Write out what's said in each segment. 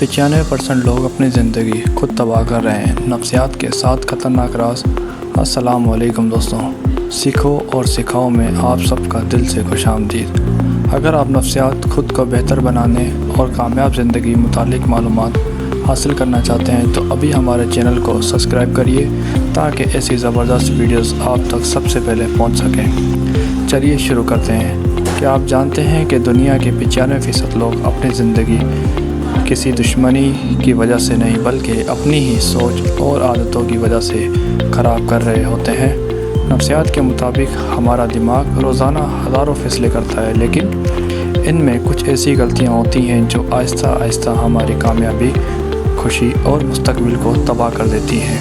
95% لوگ اپنی زندگی خود تباہ کر رہے ہیں۔ نفسیات کے 7 خطرناک راز۔ السلام علیکم دوستوں، سیکھو اور سکھاؤ میں آپ سب کا دل سے خوش آمدید۔ اگر آپ نفسیات خود کو بہتر بنانے اور کامیاب زندگی متعلق معلومات حاصل کرنا چاہتے ہیں تو ابھی ہمارے چینل کو سبسکرائب کریے تاکہ ایسی زبردست ویڈیوز آپ تک سب سے پہلے پہنچ سکیں۔ چلیے شروع کرتے ہیں۔ کیا آپ جانتے ہیں کہ دنیا کے 95% لوگ اپنی زندگی کسی دشمنی کی وجہ سے نہیں بلکہ اپنی ہی سوچ اور عادتوں کی وجہ سے خراب کر رہے ہوتے ہیں؟ نفسیات کے مطابق ہمارا دماغ روزانہ ہزاروں فیصلے کرتا ہے، لیکن ان میں کچھ ایسی غلطیاں ہوتی ہیں جو آہستہ آہستہ ہماری کامیابی، خوشی اور مستقبل کو تباہ کر دیتی ہیں۔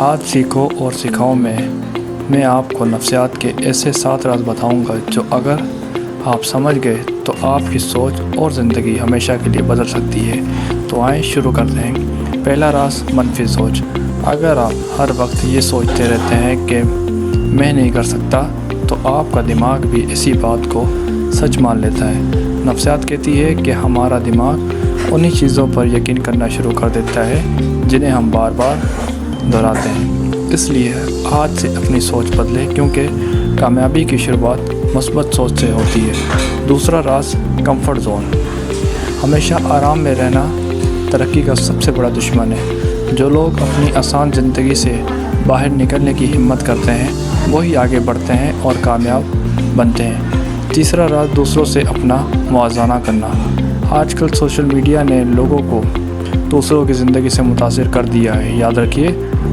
آج سیکھو اور سکھاؤ میں آپ کو نفسیات کے ایسے 7 راز بتاؤں گا جو اگر آپ سمجھ گئے تو آپ کی سوچ اور زندگی ہمیشہ کے لیے بدل سکتی ہے۔ تو آئیں شروع کرتے ہیں۔ پہلا راز، منفی سوچ۔ اگر آپ ہر وقت یہ سوچتے رہتے ہیں کہ میں نہیں کر سکتا تو آپ کا دماغ بھی اسی بات کو سچ مان لیتا ہے۔ نفسیات کہتی ہے کہ ہمارا دماغ انہی چیزوں پر یقین کرنا شروع کر دیتا ہے جنہیں ہم بار بار دہراتے ہیں۔ اس لیے آج سے اپنی سوچ بدلیں، کیونکہ کامیابی کی شروعات مثبت سوچ سے ہوتی ہے۔ دوسرا راز، کمفرٹ زون۔ ہمیشہ آرام میں رہنا ترقی کا سب سے بڑا دشمن ہے۔ جو لوگ اپنی آسان زندگی سے باہر نکلنے کی ہمت کرتے ہیں وہی آگے بڑھتے ہیں اور کامیاب بنتے ہیں۔ تیسرا راز، دوسروں سے اپنا موازنہ کرنا۔ آج کل سوشل میڈیا نے لوگوں کو دوسروں کی زندگی سے متاثر کر دیا ہے۔ یاد رکھیے،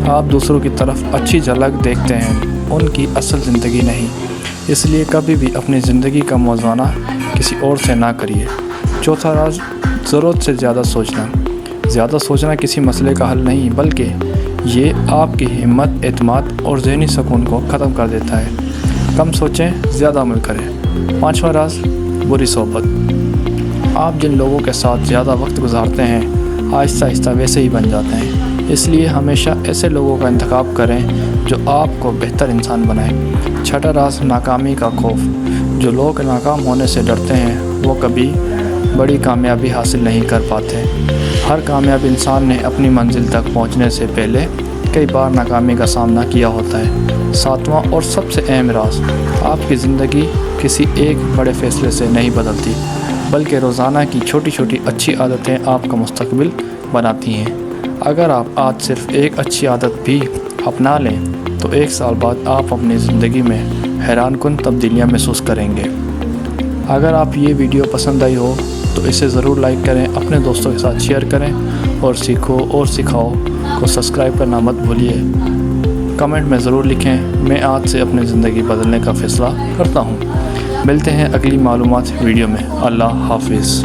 آپ دوسروں کی طرف اچھی جھلک دیکھتے ہیں، ان کی اصل زندگی نہیں۔ اس لیے کبھی بھی اپنی زندگی کا موازنہ کسی اور سے نہ کریے۔ چوتھا راز، ضرورت سے زیادہ سوچنا۔ زیادہ سوچنا کسی مسئلے کا حل نہیں، بلکہ یہ آپ کی ہمت، اعتماد اور ذہنی سکون کو ختم کر دیتا ہے۔ کم سوچیں، زیادہ عمل کریں۔ پانچواں راز، بری صحبت۔ آپ جن لوگوں کے ساتھ زیادہ وقت گزارتے ہیں آہستہ آہستہ ویسے ہی بن جاتے ہیں۔ اس لیے ہمیشہ ایسے لوگوں کا انتخاب کریں جو آپ کو بہتر انسان بنائیں۔ چھٹا راز، ناکامی کا خوف۔ جو لوگ ناکام ہونے سے ڈرتے ہیں وہ کبھی بڑی کامیابی حاصل نہیں کر پاتے۔ ہر کامیاب انسان نے اپنی منزل تک پہنچنے سے پہلے کئی بار ناکامی کا سامنا کیا ہوتا ہے۔ ساتواں اور سب سے اہم راز، آپ کی زندگی کسی ایک بڑے فیصلے سے نہیں بدلتی، بلکہ روزانہ کی چھوٹی چھوٹی اچھی عادتیں آپ کا مستقبل بناتی ہیں۔ اگر آپ آج صرف ایک اچھی عادت بھی اپنا لیں تو 1 سال بعد آپ اپنی زندگی میں حیران کن تبدیلیاں محسوس کریں گے۔ اگر آپ یہ ویڈیو پسند آئی ہو تو اسے ضرور لائک کریں، اپنے دوستوں کے ساتھ شیئر کریں اور سیکھو اور سکھاؤ کو سبسکرائب کرنا مت بھولیے۔ کمنٹ میں ضرور لکھیں، میں آج سے اپنی زندگی بدلنے کا فیصلہ کرتا ہوں۔ ملتے ہیں اگلی معلومات ویڈیو میں۔ اللہ حافظ۔